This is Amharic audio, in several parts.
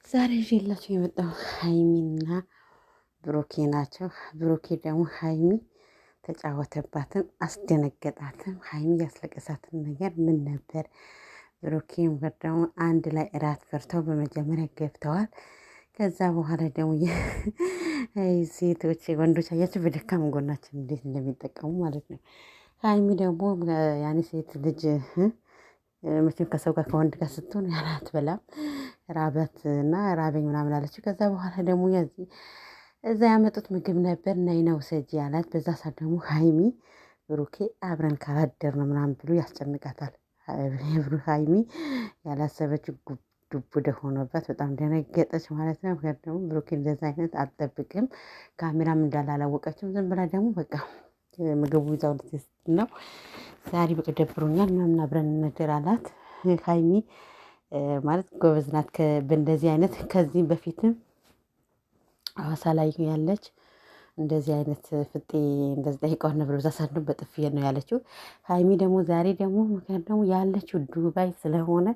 ዛሬ ይዤላችሁ የመጣው ሀይሚና ብሩኬ ናቸው። ብሩኬ ደግሞ ሀይሚ ተጫወተባትም አስደነገጣትም። ሀይሚ ያስለቀሳትን ነገር ምን ነበር? ብሩኬም ደግሞ አንድ ላይ እራት በርተው በመጀመሪያ ገብተዋል። ከዛ በኋላ ደግሞ ሴቶች ወንዶች አያቸው በደካም ጎናችን እንዴት እንደሚጠቀሙ ማለት ነው። ሀይሚ ደግሞ ያኔ ሴት ልጅ መቼም ከሰው ጋር ከወንድ ጋር ስትሆን ያን አትበላም። ራበት እና ራበኝ ምናምን አለችው። ከዛ በኋላ ደግሞ እዛ ያመጡት ምግብ ነበር ነይ ነው ውሰጂ ያላት። በዛ ሰዓት ደግሞ ሀይሚ ብሩኬ አብረን ካላደርን ምናምን ብሎ ያስጨንቃታል። ሀይሚ ያላሰበችው ዱብ እዳ ሆኖባት በጣም ደነገጠች ማለት ነው። ምክንያቱም ደግሞ ብሩኬ እንደዛ አይነት አልጠብቅም ካሜራም እንዳለ አላወቀችም። ዝም ብላ ደግሞ በቃ ምግቡ ይዛው ልትስት ነው። ዛሬ በቃ ደብሮኛል ምናምን አብረን እንደር አላት። ሀይሚ ማለት ጎበዝ ናት። በእንደዚህ አይነት ከዚህም በፊትም ሐዋሳ ላይ ያለች እንደዚህ አይነት ፍጤ እንደዚህ ጠይቀዋት ነበር። በዛ ሰዓት ደግሞ በጥፊ ነው ያለችው። ሀይሚ ደግሞ ዛሬ ደግሞ ምክንያት ደግሞ ያለችው ዱባይ ስለሆነ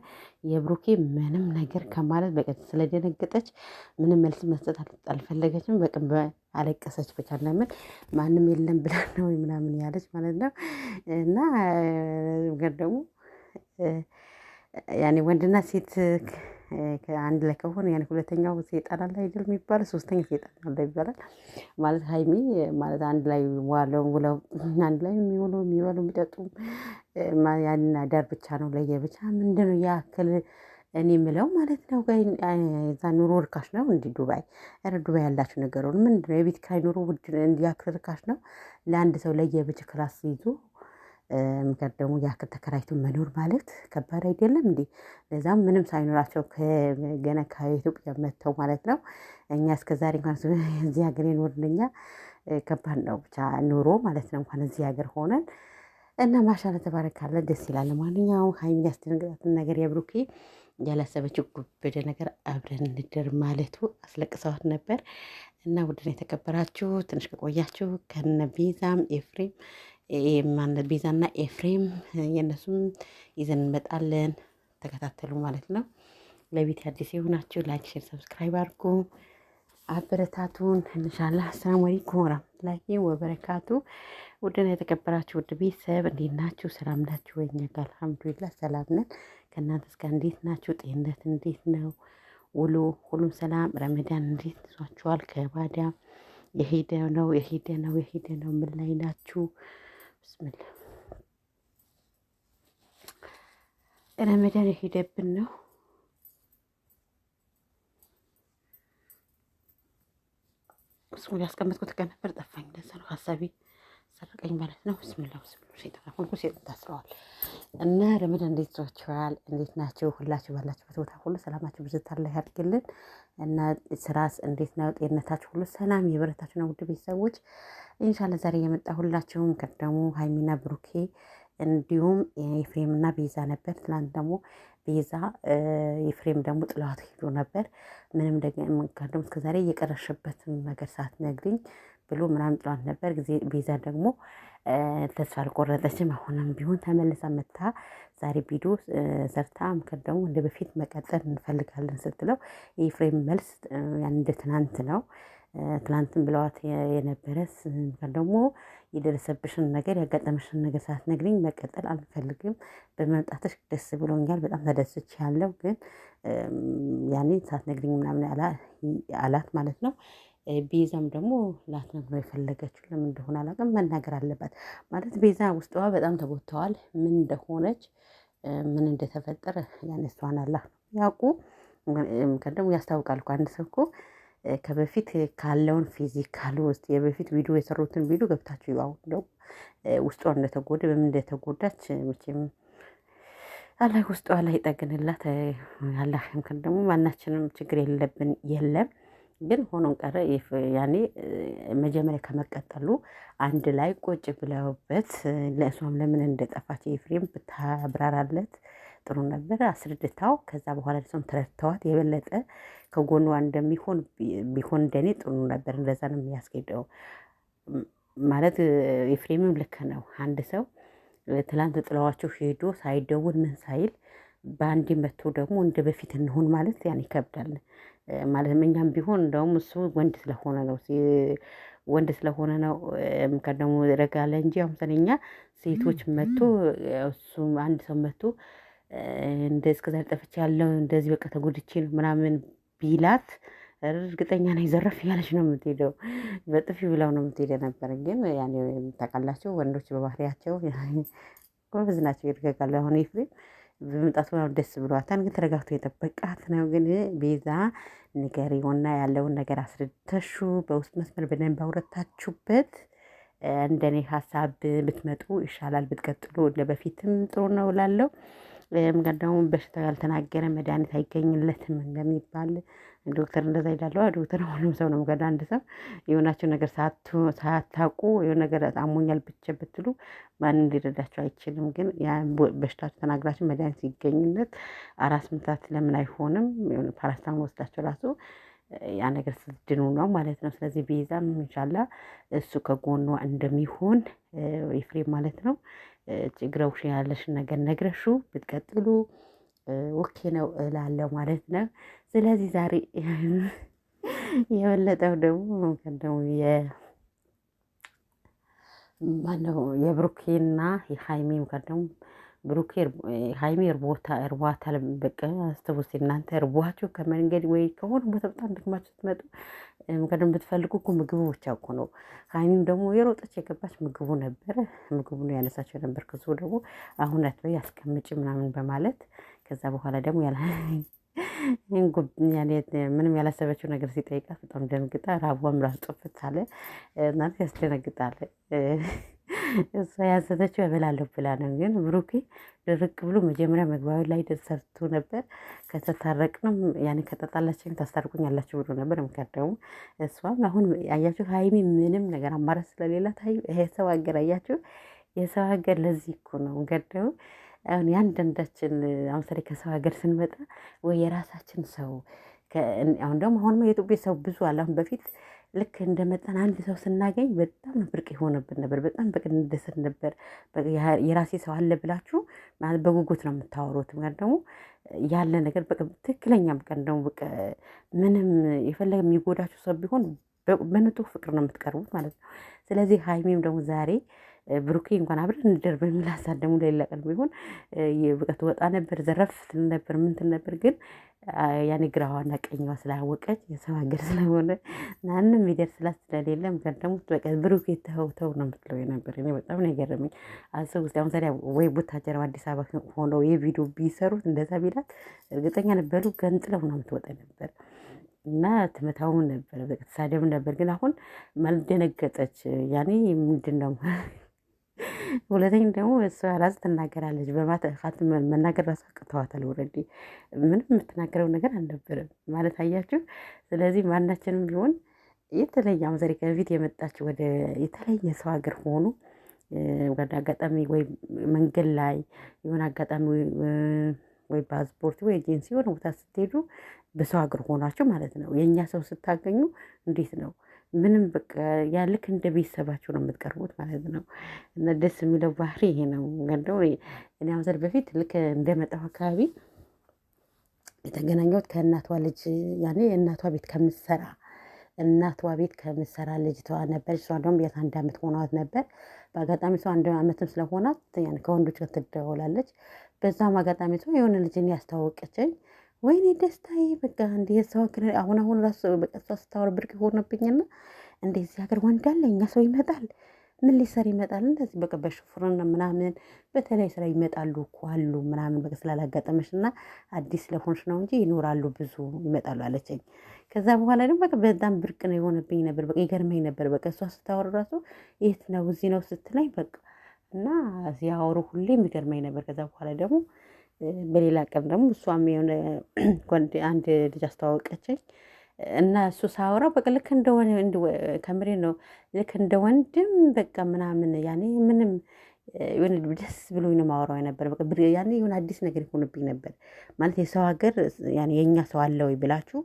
የብሩኬ ምንም ነገር ከማለት በቃ ስለደነገጠች ምንም መልስ መስጠት አልፈለገችም። በቃ አለቀሰች። በቃ ለምን ማንም የለም ብላ ነው ምናምን ያለች ማለት ነው። እና ደግሞ ያኔ ወንድና ሴት አንድ ላይ ከሆነ ያኔ ሁለተኛው ሴጣን አለ አይደል የሚባለው፣ ሶስተኛ ሴጣን አለ ይባላል። ማለት ሀይሚ ማለት አንድ ላይ ዋለው ውለው አንድ ላይ የሚውሉ የሚበሉ የሚጠጡ ያንን አዳር ብቻ ነው ለየብቻ ምንድነው ያክል እኔ የምለው ማለት ነው። እዛ ኑሮ ርካሽ ነው እንዲህ ዱባይ? ኧረ ዱባይ ያላችሁ ነገር ምንድነው? የቤት ኪራይ ኑሮ ውድ እንዲያክል ርካሽ ነው። ለአንድ ሰው ለየብቻ ክላስ ይዞ ምክንያት ደግሞ ያክል ተከራይቶ መኖር ማለት ከባድ አይደለም እንዴ? ለዛም ምንም ሳይኖራቸው ገና ከኢትዮጵያ መጥተው ማለት ነው። እኛ እስከዛሬ እንኳን እዚህ ሀገር የኖርን እኛ ከባድ ነው ብቻ ኑሮ ማለት ነው። እንኳን እዚህ ሀገር ሆነን እና ማሻአላ ተባረካለ ደስ ይላል። ለማንኛውም ሀይሚ ያስደነገጣትን ነገር የብሩኬ ያላሰበችው ጉብደ ነገር አብረን እንደር ማለቱ አስለቅሰዋት ነበር። እና ውድን የተከበራችሁ ትንሽ ከቆያችሁ ከነ ቤዛም ኤፍሬም ማነት ቤዛና ኤፍሬም የእነሱም ይዘን እንመጣለን። ተከታተሉ ማለት ነው። ለቤት አዲስ የሆናችሁ ላይክ፣ ሼር፣ ሰብስክራይብ አድርጉ። አበረታቱን ኢንሻአላህ። አሰላሙ አለይኩም ወራህመቱላሂ ወበረካቱ። ውድና የተከበራችሁ ውድ ቤተሰብ እንዴት ናችሁ? ሰላም ናችሁ ወይ? እኛ ጋር አልሐምዱሊላህ ሰላም ነን። ከእናንተስ ጋር እንዴት ናችሁ? ጤንነት እንዴት ነው? ውሎ ሁሉም ሰላም? ረመዳን እንዴት ይዟችኋል? ከባዳ የሄደ ነው ምን ላይ ናችሁ? ብስምላ ረመዳን የሄደብን ነው። ብስሙላ ያስቀመጥኩት ቀን ነበር ጠፋኝ። እንደዛ ነው ሀሳቤ ሰረቀኝ ማለት ነው። ብስምላ ሸይጣን ሁሉ ሸይጣን ታስረዋል። እና ረመዳን እንዴት ይዟችኋል? እንዴት ናቸው? ሁላችሁ ባላችሁበት ቦታ ሁሉ ሰላማችሁ ብዙ ታላ ያድርግልን። እና ስራስ እንዴት ነው? ጤንነታችሁ ሁሉ ሰላም የበረታችሁ ነው? ውድ ቤተሰቦች ኢንሻአላህ ዛሬ የመጣሁላችሁም ቀደሙ ሀይሚና ብሩኬ እንዲሁም ኤፍሬም እና ቤዛ ነበር። ትናንት ደግሞ ቤዛ ኤፍሬም ደግሞ ጥለዋት ሄዶ ነበር። ምንም ደግሞ እስከዛሬ እየቀረሽበትን ነገር ሳትነግሪኝ ብሎ ምናምን ጥሏት ነበር። ጊዜ ቤዛ ደግሞ ተስፋ አልቆረጠችም። አሁንም ቢሆን ተመልሳ መታ ዛሬ ቪዲዮ ሰርታ ምክር ደግሞ እንደ በፊት መቀጠል እንፈልጋለን ስትለው የኤፍሬም መልስ ያን እንደ ትናንት ነው። ትናንትም ብለዋት የነበረስ ደግሞ የደረሰብሽን ነገር ያጋጠመሽን ነገር ሳትነግሪኝ መቀጠል አልፈልግም። በመምጣትሽ ደስ ብሎኛል፣ በጣም ተደስቻለሁ። ግን ያኔ ሳትነግሪኝ ምናምን አላት ማለት ነው። ቤዛም ደግሞ ላትነግረው የፈለገችው ለምን እንደሆነ አላውቅም። መናገር አለባት ማለት ቤዛ ውስጧ በጣም ተጎድተዋል። ምን እንደሆነች ምን እንደተፈጠረ ያነሷን አላህ ነው ያውቁ። ደግሞ ያስታውቃል እኮ አንድ ሰው እኮ ከበፊት ካለውን ፊዚካል ውስጥ የበፊት ቪዲዮ የሰሩትን ቪዲዮ ገብታችሁ ያው ነው ውስጧ እንደተጎደ በምን እንደተጎዳች መቼም አላህ ውስጧ ላይ ይጠግንላት። አላህ ደግሞ ማናችንም ችግር የለብን የለም። ግን ሆኖም ቀረ ያኔ መጀመሪያ ከመቀጠሉ አንድ ላይ ቁጭ ብለውበት ለእሷም ለምን እንደጠፋች ኤፍሬም ብታብራራለት ጥሩ ነበር። አስረድታው ከዛ በኋላ እሷም ተረድተዋት የበለጠ ከጎኗ እንደሚሆን ቢሆን እንደኔ ጥሩ ነበር። እንደዛ ነው የሚያስኬደው ማለት ኤፍሬምም ልክ ነው። አንድ ሰው ትላንት ጥለዋቸው ሄዶ ሳይደውል ምን ሳይል በአንዴ መጥቶ ደግሞ እንደ በፊት እንሆን ማለት ያን ይከብዳል ማለት እኛም ቢሆን እንደውም እሱ ወንድ ስለሆነ ነው ቀደሙ ረጋለ እንጂ አሁን ስለኛ ሴቶች መጥቶ እሱም አንድ ሰው መጥቶ እንደ እስከዛ ጠፍቻለሁ እንደዚህ በቃ ተጎድቼ ነው ምናምን ቢላት እርግጠኛ ነኝ ዘረፍ ያለች ነው የምትሄደው። በጥፊ ብላው ነው የምትሄደው ነበር። ግን ያኔ ታውቃላችሁ ወንዶች በባህሪያቸው ጎበዝ ናቸው፣ ይርገጋሉ። አሁን ኤፍሬም በመምጣቱ ደስ ብሏታል። ግን ተረጋግቶ የጠበቃት ነው። ግን ቤዛ ንገሪውና ያለውን ነገር አስረድተሹ በውስጥ መስመር በደንብ አውረታችሁበት እንደኔ ሀሳብ ብትመጡ ይሻላል። ብትቀጥሉ እንደ በፊትም ጥሩ ነው እላለሁ። ደግሞ በሽታ ያልተናገረ መድኃኒት አይገኝለትም እንደሚባል ዶክተር እንደዛ ይላሉ። ዶክተር ሁሉም ሰው ነው። ገና አንድ ሰው የሆናቸው ነገር ሳታውቁ የሆነ ነገር አሞኛል ብቻ ብትሉ ማንም ሊረዳቸው አይችልም። ግን ያ በሽታችሁ ተናግራችሁ መድኃኒት ሲገኝለት አራስ ምታት ለምን አይሆንም? የሆነ ፓራስታሞል ወስዳቸው ራሱ ያ ነገር ስትድኑ ነው ማለት ነው። ስለዚህ ቤዛም ኢንሻላ እሱ ከጎኗ እንደሚሆን ኤፍሬም ማለት ነው ችግረውሽ ያለሽን ነገር ነግረሹ ብትቀጥሉ ኦኬ ነው እላለሁ ማለት ነው። ስለዚህ ዛሬ የበለጠው ደግሞ ማነው የብሩኬና የሃይሚ ደግሞ ብሩኬ ሃይሚ እርቧታል። በቃ አስተውስ እናንተ እርቧችሁ ከመንገድ ወይ ከሆነ ቦታ በጣም ድክማችሁ ስትመጡ ቀደም ብትፈልጉ እኮ ምግቡ ብቻ እኮ ነው። ሃይሚም ደግሞ የሮጠች የገባች ምግቡ ነበረ። ምግቡ ነው ያነሳቸው ነበር። ከሱ ደግሞ አሁን አትበይ አስቀምጪ ምናምን በማለት ከዛ በኋላ ደግሞ ምንም ያላሰበችው ነገር ሲጠይቃት በጣም ደንግጣ ራቧም ራሱ ጥፍት አለ እናት ያስደነግጣል። እሷ ያዘተችው እበላለሁ ብላ ነው። ግን ብሩኬ ድርቅ ብሎ መጀመሪያ መግባቢያ ላይ ሰርቶ ነበር። ከተታረቅንም ያኔ ከተጣላችን ታስታርቁኛላችሁ ብሎ ነበር። ምክንያት ደግሞ እሷም አሁን አያችሁ ሃይሚ ምንም ነገር አማራጭ ስለሌላት ይሄ ሰው ሀገር አያችሁ የሰው ሀገር ለዚህ እኮ ነው ገደው አሁን ያንዳንዳችን አሁን ሰሪ ከሰው ሀገር ስንመጣ ወይ የራሳችን ሰው አሁን ደግሞ አሁንማ የኢትዮጵያ ሰው ብዙ አለ። አሁን በፊት ልክ እንደመጣን አንድ ሰው ስናገኝ በጣም ብርቅ የሆነብን ነበር። በጣም በቅን እንደሰት ነበር። የራሴ ሰው አለ ብላችሁ ማለት በጉጉት ነው የምታወሩት። ማለት ደግሞ ያለ ነገር በቃ ትክክለኛ በቃ ደግሞ በቃ ምንም የፈለገ የሚጎዳችሁ ሰው ቢሆን በንጹህ ፍቅር ነው የምትቀርቡት ማለት ነው። ስለዚህ ሃይሚም ደግሞ ዛሬ ብሩኬ እንኳን አብረን እንደር በሚል ሀሳብ ደግሞ ለሌላ ቀን ቢሆን በቃ ትወጣ ነበር፣ ዘረፍ ትል ነበር፣ ምን ትል ነበር። ግን ያኔ ግራዋና ቀኝዋ ስላወቀች የሰው ሀገር ስለሆነ ማንም ይደርስላት ስለሌለ ምክንያት ደግሞ በቃ ብሩኬ ተው ነው የምትለው የነበር። እኔ በጣም ነው የገረመኝ። አስቡ እስኪ አሁን ታዲያ ወይ ቡታጀራ አዲስ አበባ ሆነው የቪዲዮ ቢሰሩት እንደዛ ቢላት እርግጠኛ ነበሩ ገንጥለው ነው የምትወጣ ነበር እና ትመታውም ነበር በቃ ተሳደብ ነበር። ግን አሁን ማልደነገጠች ያኔ ምንድን ነው ሁለተኛ ደግሞ እሷ ራስ ትናገራለች። በማጥፋት መናገር ራስ አቅተዋታል። ወረዲ ምንም የምትናገረው ነገር አልነበረም ማለት አያችሁ። ስለዚህ ማናችንም ቢሆን የተለየ አምዘሪ ከፊት የመጣች ወደ የተለየ ሰው ሀገር ሆኑ ወደ አጋጣሚ ወይ መንገድ ላይ የሆነ አጋጣሚ ወይ ፓስፖርት ወይ ኤጀንሲ የሆነ ቦታ ስትሄዱ በሰው ሀገር ሆናችሁ ማለት ነው። የእኛ ሰው ስታገኙ እንዴት ነው ምንም በቃ ያ ልክ እንደ ቤተሰባችሁ ነው የምትቀርቡት ማለት ነው። እና ደስ የሚለው ባህሪ ይሄ ነው። ገንደው እኔ አምዘር በፊት ልክ እንደመጣሁ አካባቢ የተገናኘሁት ከእናቷ ልጅ ያኔ እናቷ ቤት ከምትሰራ ልጅቷ ነበረች። እሷ ደግሞ ቤት 1 ዓመት ሆኗት ነበር። በአጋጣሚ ሰው 1 ዓመትም ስለሆናት ያን ከወንዶች ጋር ትደዋወላለች። በዛም አጋጣሚ ሰው የሆነ ልጅን ያስተዋወቀችኝ ወይኔ ደስታዬ በቃ እንደ ሰው አሁን ራሱ በቃ ስታወር ብርቅ ሆነብኝና እንደዚህ ሀገር ወንድ አለ እኛ ሰው ይመጣል ምን ሊሰር ይመጣል እንደዚህ በቃ በሹፍርና ምናምን በተለይ ስራ ይመጣሉ እኮ አሉ ምናምን በቃ ስላላጋጠመሽ እና አዲስ ስለሆንሽ ነው እንጂ ይኖራሉ ብዙ ይመጣሉ አለችኝ። ከዛ በኋላ ደግሞ በቃ በጣም ብርቅ ነው የሆነብኝ ነበር። በቃ ይገርመኝ ነበር። በቃ እሷ ስታወር ራሱ የት ነው እዚህ ነው ስትለኝ በቃ እና ሲያወሩ ሁሌ የሚገርመኝ ነበር። ከዛ በኋላ ደግሞ በሌላ ቀን ደግሞ እሷም የሆነ አንድ ልጅ አስተዋወቀችኝ እና እሱ ሳወራ በቃ ልክ እንደሆነ ከምሬ ነው ልክ እንደ ወንድም በቃ ምናምን ያኔ ምንም የሆነ ደስ ብሎኝ ነው የማወራው የነበር። በቃ ያኔ የሆነ አዲስ ነገር ይሆንብኝ ነበር ማለት የሰው ሀገር ያኔ የኛ ሰው አለ ወይ ብላችሁ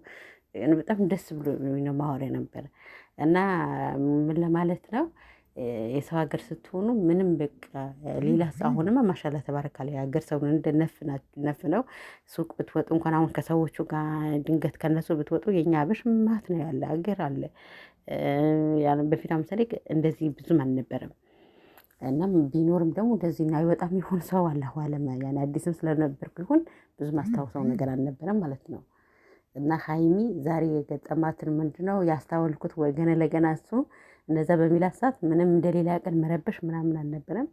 በጣም ደስ ብሎኝ ነው የማወራው ነበር። እና ምን ለማለት ነው የሰው ሀገር ስትሆኑ ምንም በቃ ሌላ አሁንማ ማሻላ ተባረካል የሀገር ሰው እንደ ነፍ ነው። ሱቅ ብትወጡ እንኳን አሁን ከሰዎቹ ጋር ድንገት ከነሱ ብትወጡ የኛ አበሽ ማት ነው ያለ ሀገር አለ። ያን በፊት ምሳሌ እንደዚህ ብዙም አልነበረም። እናም ቢኖርም ደግሞ እንደዚህ አይወጣም ይሆን ሰው አላሁ አለም ያን አዲስም ስለነበርኩ ይሁን ብዙ ማስታወሰው ነገር አልነበረም ማለት ነው። እና ሀይሚ ዛሬ የገጠማትን ምንድነው ያስታወልኩት ወገነ ለገና እሱ እንደዛ በሚላት ሰዓት ምንም እንደሌላ ቀን መረበሽ ምናምን አልነበረም።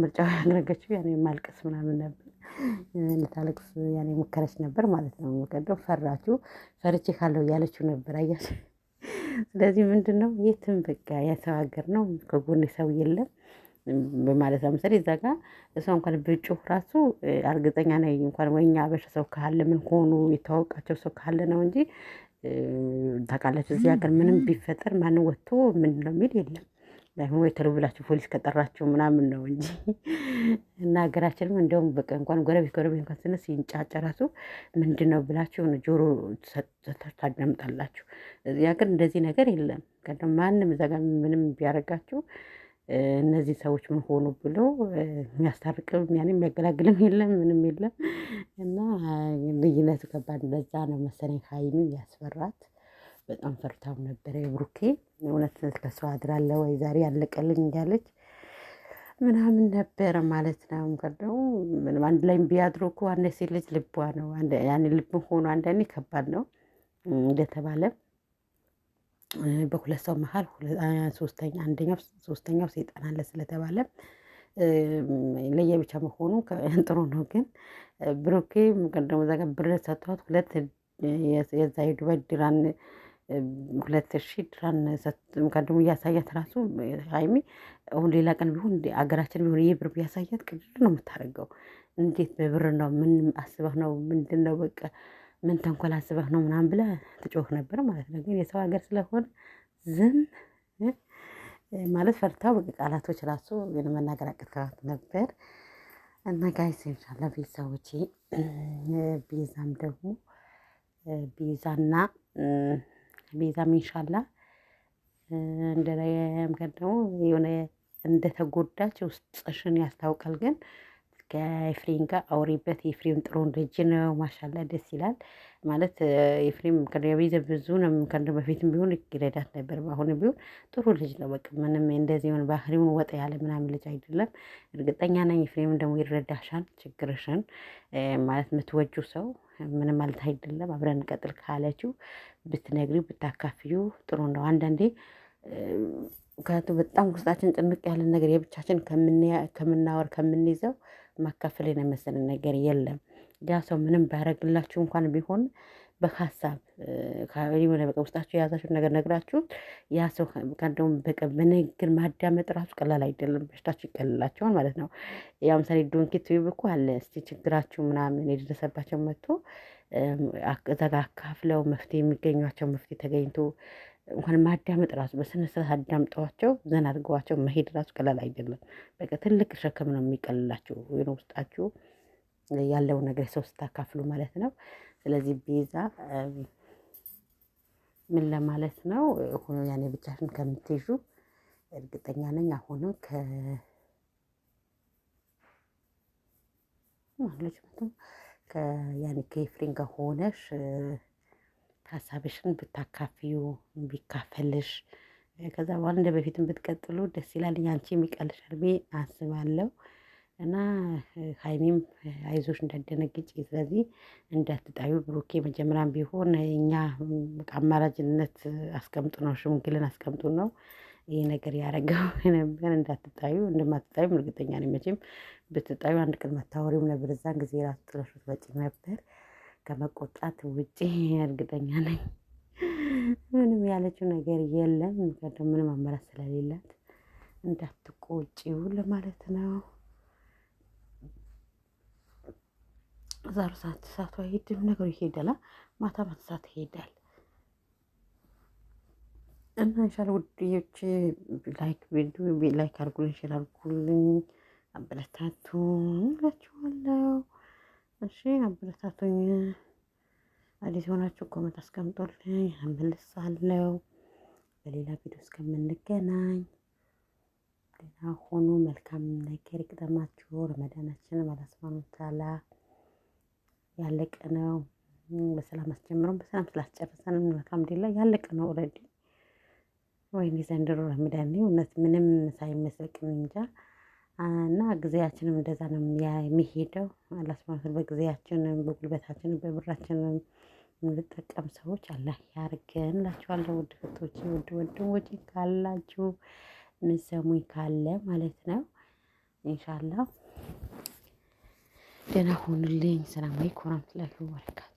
ምርጫው ያደረገችው ያኔ ማልቀስ ምናምን ነበር። ልታለቅስ ያኔ ሙከረች ነበር ማለት ነው። ቀደም ፈራችሁ ፈርቼ ካለው እያለችው ነበር አያች። ስለዚህ ምንድነው የትም በቃ የሰው ሀገር ነው ከጎኔ ሰው የለም። በማለት ለምሳሌ እዛ ጋር እሷ እንኳን ብጮህ ራሱ እርግጠኛ ነኝ እንኳን ወይኛ አበሻ ሰው ካለ ምን ሆኑ የታወቃቸው ሰው ካለ ነው እንጂ ታውቃላችሁ እዚህ ሀገር ምንም ቢፈጠር ማንም ወጥቶ ምንድነው የሚል የለም። ላይሆን ወይ ቶሎ ብላችሁ ፖሊስ ከጠራችሁ ምናምን ነው እንጂ እና ሀገራችንም እንደውም በቃ እንኳን ጎረቤት እንኳን ስንስ ይንጫጫ ራሱ ምንድነው ብላችሁ ጆሮ ታዳምጣላችሁ። እዚህ ሀገር እንደዚህ ነገር የለም። ማንም እዛ ጋር ምንም ቢያደርጋችሁ እነዚህ ሰዎች ምን ሆኑ ብሎ የሚያስታርቅም ያኔ የሚያገላግልም የለም ምንም የለም። እና ልዩነቱ ከባድ ለዛ ነው መሰለኝ ሀይሚ ያስፈራት። በጣም ፈርታው ነበረ የብሩኬ እውነት ከሷ አድራለሁ ወይ ዛሬ ያለቀልኝ እያለች ምናምን ነበረ ማለት ነው። ቀደው ምንም አንድ ላይ ቢያድሩ እኮ አንድ ሴት ልጅ ልቧ ነው ያኔ ልብ ሆኖ አንዳንዴ ከባድ ነው። እንደተባለ በሁለት ሰው መሃል ሶስተኛው ሰይጣን አለ ስለተባለ ለየብቻ መሆኑ ጥሩ ነው። ግን ብሩኬ ቀደም እዛ ጋር ብር ሰጥቷት የዛ የዱባይ ድራን 2000 ድራን ቀደም እያሳያት ራሱ ሀይሚ አሁን ሌላ ቀን ቢሆን አገራችን ቢሆን ይሄ ብር ቢያሳያት ቅድር ነው የምታደርገው። እንዴት በብር ነው ምን አስበህ ነው ምንድነው በቃ ምን ተንኮል አስበህ ነው ምናምን ብላ ትጮህ ነበር ማለት ነው። ግን የሰው ሀገር ስለሆነ ዝም ማለት ፈርታው በቃ ቃላቶች ራሱ ግን መናገር አቅቷት ነበር። እና ጋይስ ኢንሻአላህ ቤተሰቦቼ ቤዛም ደግሞ ቤዛም ኢንሻአላህ እንደላየም ደግሞ የሆነ እንደተጎዳች ውስጥሽን ያስታውቃል። ግን ከኤፍሬም ጋር አውሪበት። ኤፍሬም ጥሩ ልጅ ነው ማሻአላ ደስ ይላል። ማለት ኤፍሬም ከቤዛ ብዙ ነው በፊትም ቢሆን ይረዳት ነበር። አሁንም ቢሆን ጥሩ ልጅ ነው። በቃ ምንም እንደዚህ የሆነ ባህሪውን ወጣ ያለ ምናምን ልጅ አይደለም። እርግጠኛ ነኝ ኤፍሬም ደግሞ ይረዳሻል ችግርሽን። ማለት የምትወጂው ሰው ምንም ማለት አይደለም። አብረን እንቀጥል ካለችው ብትነግሪው ብታካፍዩ ጥሩ ነው። አንዳንዴ በጣም ውስጣችን ጭንቅ ያለን ነገር የብቻችን ከምናወር ከምንይዘው ማካፈል የመሰለ ነገር የለም። ያ ሰው ምንም ባያደርግላችሁ እንኳን ቢሆን በሀሳብ የሆነ በቃ ውስጣችሁ የያዛችሁን ነገር ነግራችሁት ያ ሰው እንደውም በቃ በንግግር ማዳመጥ ራሱ ቀላል አይደለም። በሽታችሁ ይቀልላቸዋል ማለት ነው። ያው ምሳሌ ዶንኪት ዩብ እኮ አለ እስቲ ችግራችሁ ምናምን የደረሰባቸው መጥቶ እዛ ጋር አካፍለው መፍትሄ የሚገኟቸው መፍትሄ ተገኝቶ እንኳን ማዳመጥ ራሱ በስነ ስርዓት አዳምጠዋቸው ዘና አድርገዋቸው መሄድ ራሱ ቀላል አይደለም። በቃ ትልቅ ሸክም ነው የሚቀልላችሁ የሆነ ውስጣችሁ ያለው ነገር ሰው ስታካፍሉ ማለት ነው። ስለዚህ ቤዛ ምን ለማለት ነው ሆኖ ያኔ ብቻሽን ከምትይዙ እርግጠኛ ነኝ አሁንም ያኔ ከኤፍሬም ጋር ሆነሽ ሀሳብሽን ብታካፍዩ ቢካፈልሽ ከዛ በኋላ እንደ በፊትም ብትቀጥሉ ደስ ይላል። አንቺም ይቀልሻል ብዬ አስባለሁ። እና ሀይሚም አይዞሽ እንዳትደነግጪ ስለዚህ እንዳትጣዩ ብሩኬ መጀመሪያም ቢሆን እኛ አማራጭነት አስቀምጡ ነው ሽምግልን አስቀምጡ ነው ይሄ ነገር ያደረገው ነበር። እንዳትጣዩ እንደማትጣዩም እርግጠኛ ነኝ። መቼም ብትጣዩ አንድ ቀን መታወሪውም ነበር እዛን ጊዜ ራሱ ጥለሽት ወጪ ነበር። ከመቆጣት ውጪ እርግጠኛ ነኝ ምንም ያለችው ነገር የለም። ምክንያቱም ምንም አማራጭ ስለሌላት እንዳትቆጪው ለማለት ነው። ዛሬ ሰዓቱ አይሄድም ነገሩ ይሄዳል። ማታ ሰዓት ይሄዳል። እና ኢንሻአላ ውድዬዎች ላይክ አድርጉልኝ ሼር አድርጉልኝ አበረታቱኝ እላችኋለሁ። እሺ አበረታቱኝ። አዲስ ሆናችሁ ኮሜንት አስቀምጡልኝ እመልሳለሁ። በሌላ ቪዲዮ እስከምንገናኝ ደህና ሁኑ። መልካም ነገር ይቅጠማችሁ። ረመዳናችንን አላህ ሱብሓነሁ ወተዓላ ያለቀ ነው። በሰላም አስጀምረን በሰላም ስላስጨረሰን አልሐምዱሊላህ። ያለቀ ነው ኦልሬዲ። ወይኔ ዘንድሮ ረመዳን እውነት ምንም ሳይመስልቅም እንጃ። እና ጊዜያችንም እንደዛ ነው የሚሄደው። አላህ ሱብሓነሁ ወተዓላ በጊዜያችንም በጉልበታችንም በብራችንም የምንጠቀም ሰዎች አላህ ያርገን እላችኋለሁ። ውድ እህቶቼ ውድ ወንድሞቼ ካላችሁ ምሰሙኝ ካለ ማለት ነው። ኢንሻአላህ ደህና ሁኑልኝ። ሰላም አለይኩም ወራህመቱላሂ ወበረካቱ።